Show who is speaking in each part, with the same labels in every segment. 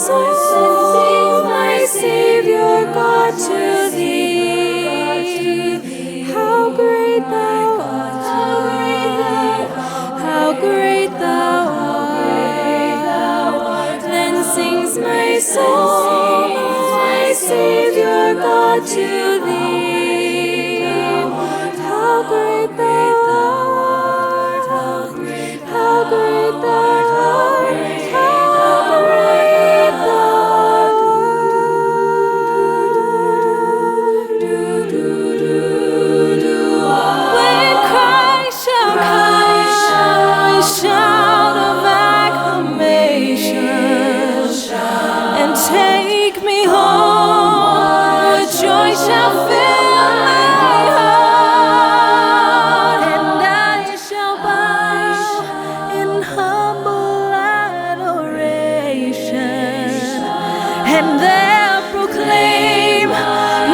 Speaker 1: soul, my Savior God, to thee. How great thou art, how great thou art. Then sings my soul, my Savior God, to thee. How great thou art, how great thou art, how great thou art. When Christ shall come, a shout of acclamation, and take me home, with joy shall fill my heart, and I shall bow in humble adoration, and there proclaim,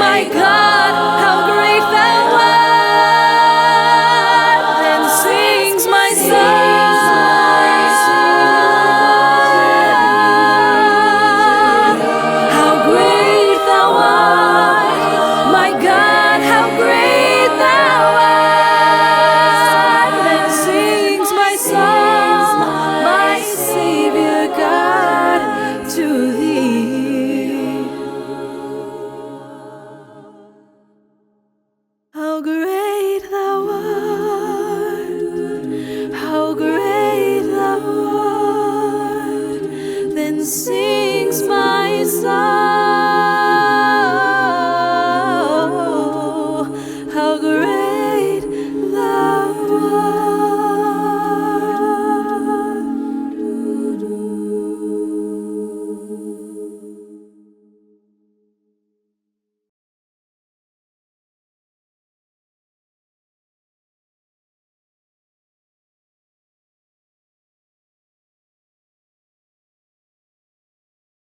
Speaker 1: my God, how great thou art. Then sings my soul, how great thou art, my God, how great thou art. Then sings my soul, my Savior God, to thee. How great thou art, how great thou art. Then sings my soul.